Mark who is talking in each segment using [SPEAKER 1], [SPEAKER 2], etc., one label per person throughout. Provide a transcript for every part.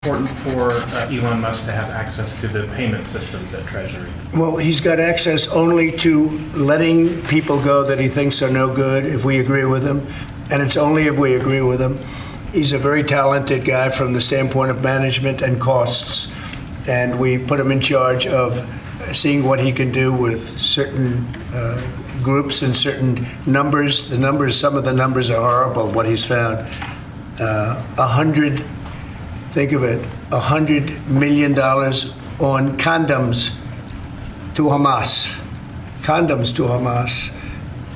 [SPEAKER 1] Important for Elon Musk to have access to the payment systems at Treasury?
[SPEAKER 2] Well, he's got access only to letting people go that he thinks are no good if we agree with him, and it's only if we agree with him. He's a very talented guy from the standpoint of management and costs, and we put him in charge of seeing what he can do with certain groups and certain numbers. Some of the numbers are horrible, what he's found. Think of it, $100 million on condoms to Hamas,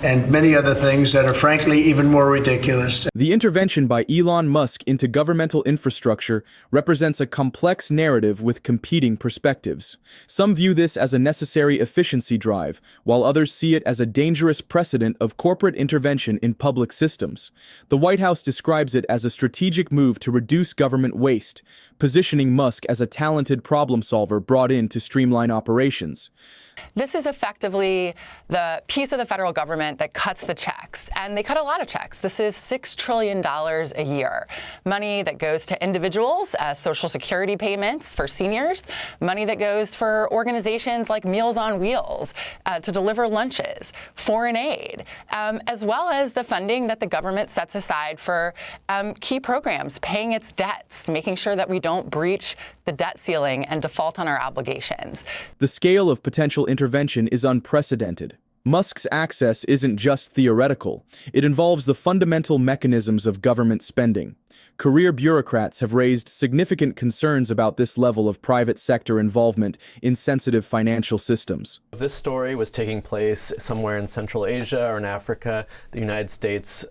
[SPEAKER 2] and many other things that are frankly even more ridiculous.
[SPEAKER 3] The intervention by Elon Musk into governmental infrastructure represents a complex narrative with competing perspectives. Some view this as a necessary efficiency drive, while others see it as a dangerous precedent of corporate intervention in public systems. The White House describes it as a strategic move to reduce government waste, positioning Musk as a talented problem solver brought in to streamline operations.
[SPEAKER 4] This is effectively the piece of the federal government that cuts the checks, and they cut a lot of checks. This is $6 trillion a year, money that goes to individuals as Social Security payments for seniors, money that goes for organizations like Meals on Wheels to deliver lunches, foreign aid, as well as the funding that the government sets aside for key programs, paying its debts, making sure that we don't breach the debt ceiling and default on our obligations.
[SPEAKER 3] The scale of potential intervention is unprecedented. Musk's access isn't just theoretical. It involves the fundamental mechanisms of government spending. Career bureaucrats have raised significant concerns about this level of private sector involvement in sensitive financial systems.
[SPEAKER 5] If this story was taking place somewhere in Central Asia or in Africa, the United States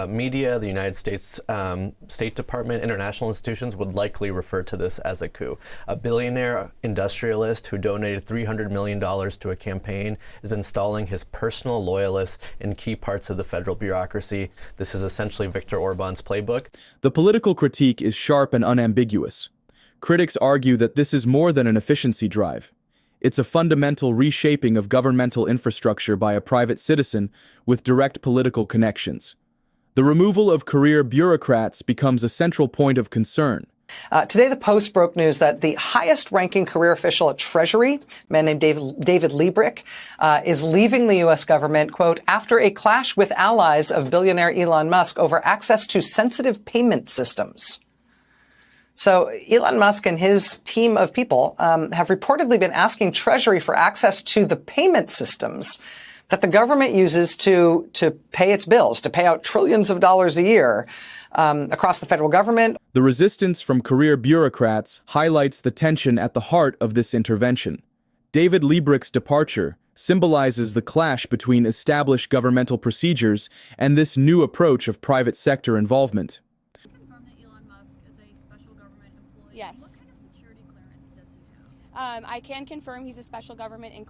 [SPEAKER 5] media, the United States State Department, international institutions would likely refer to this as a coup. A billionaire industrialist who donated $300 million to a campaign is installing his personal loyalists in key parts of the federal bureaucracy. This is essentially Viktor Orban's playbook.
[SPEAKER 3] The political critique is sharp and unambiguous. Critics argue that this is more than an efficiency drive. It's a fundamental reshaping of governmental infrastructure by a private citizen with direct political connections. The removal of career bureaucrats becomes a central point of concern.
[SPEAKER 6] Today, the Post broke news that the highest-ranking career official at Treasury, a man named David Liebrick, is leaving the U.S. government, quote, after a clash with allies of billionaire Elon Musk over access to sensitive payment systems. So Elon Musk and his team of people have reportedly been asking Treasury for access to the payment systems that the government uses to pay its bills, to pay out trillions of dollars a year across the federal government.
[SPEAKER 3] The resistance from career bureaucrats highlights the tension at the heart of this intervention. David Liebrick's departure symbolizes the clash between established governmental procedures and this new approach of private sector involvement.
[SPEAKER 7] Confirm that Elon Musk is a special government employee.
[SPEAKER 8] Yes.
[SPEAKER 7] What kind of security clearance does he have?
[SPEAKER 8] I can confirm he's a special government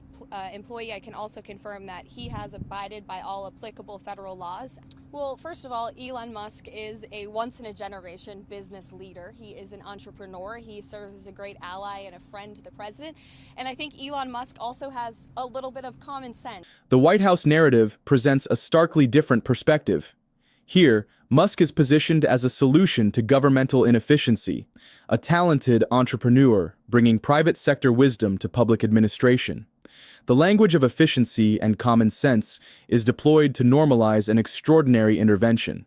[SPEAKER 8] employee. I can also confirm that he has abided by all applicable federal laws. Well, first of all, Elon Musk is a once-in-a-generation business leader. He is an entrepreneur. He serves as a great ally and a friend to the president. And I think Elon Musk also has a little bit of common sense.
[SPEAKER 3] The White House narrative presents a starkly different perspective. Here, Musk is positioned as a solution to governmental inefficiency, a talented entrepreneur bringing private sector wisdom to public administration. The language of efficiency and common sense is deployed to normalize an extraordinary intervention.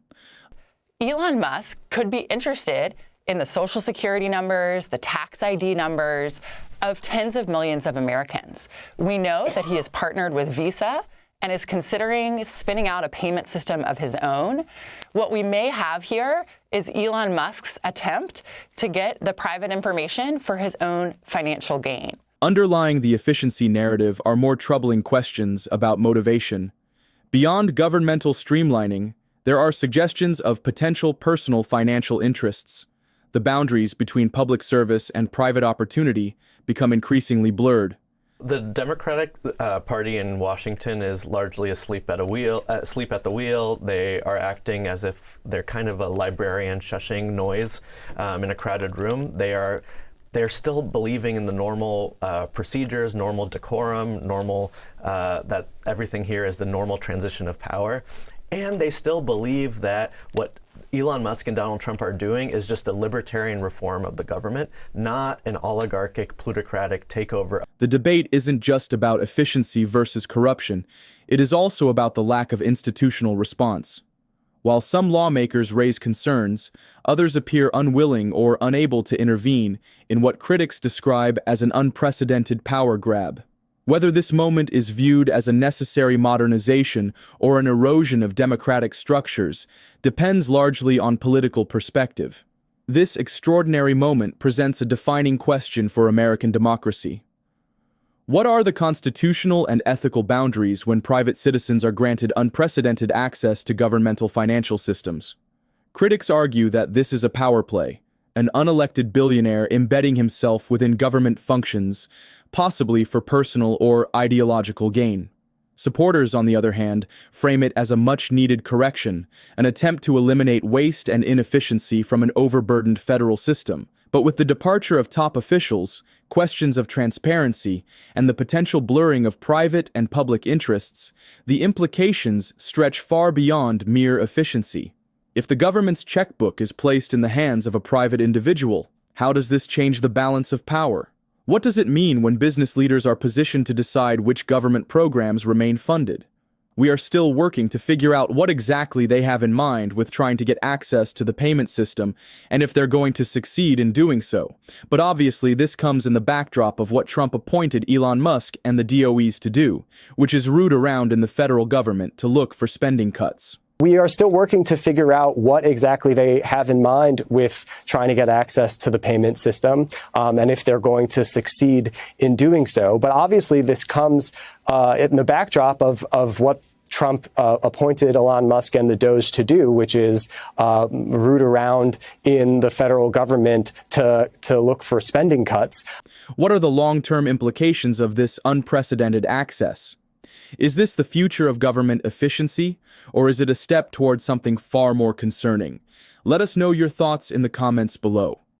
[SPEAKER 4] Elon Musk could be interested in the Social Security numbers, the tax ID numbers of tens of millions of Americans. We know that he has partnered with Visa and is considering spinning out a payment system of his own. What we may have here is Elon Musk's attempt to get the private information for his own financial gain.
[SPEAKER 3] Underlying the efficiency narrative are more troubling questions about motivation. Beyond governmental streamlining, there are suggestions of potential personal financial interests. The boundaries between public service and private opportunity become increasingly blurred.
[SPEAKER 5] The Democratic Party in Washington is largely asleep at the wheel. They are acting as if they're kind of a librarian shushing noise in a crowded room. They're still believing in the normal procedures, normal decorum, that everything here is the normal transition of power. And they still believe that what Elon Musk and Donald Trump are doing is just a libertarian reform of the government, not an oligarchic, plutocratic takeover.
[SPEAKER 3] The debate isn't just about efficiency versus corruption. It is also about the lack of institutional response. While some lawmakers raise concerns, others appear unwilling or unable to intervene in what critics describe as an unprecedented power grab. Whether this moment is viewed as a necessary modernization or an erosion of democratic structures depends largely on political perspective. This extraordinary moment presents a defining question for American democracy. What are the constitutional and ethical boundaries when private citizens are granted unprecedented access to governmental financial systems? Critics argue that this is a power play, an unelected billionaire embedding himself within government functions, possibly for personal or ideological gain. Supporters, on the other hand, frame it as a much-needed correction, an attempt to eliminate waste and inefficiency from an overburdened federal system. But with the departure of top officials, questions of transparency, and the potential blurring of private and public interests, the implications stretch far beyond mere efficiency. If the government's checkbook is placed in the hands of a private individual, how does this change the balance of power? What does it mean when business leaders are positioned to decide which government programs remain funded? We are still working to figure out what exactly they have in mind with trying to get access to the payment system and if they're going to succeed in doing so. But obviously, this comes in the backdrop of what Trump appointed Elon Musk and the DOEs to do, which is root around in the federal government to look for spending cuts.
[SPEAKER 9] We are still working to figure out what exactly they have in mind with trying to get access to the payment system, and if they're going to succeed in doing so. But obviously, this comes in the backdrop of what Trump appointed Elon Musk and the DOEs to do, which is root around in the federal government to look for spending cuts.
[SPEAKER 3] What are the long-term implications of this unprecedented access? Is this the future of government efficiency, or is it a step towards something far more concerning? Let us know your thoughts in the comments below.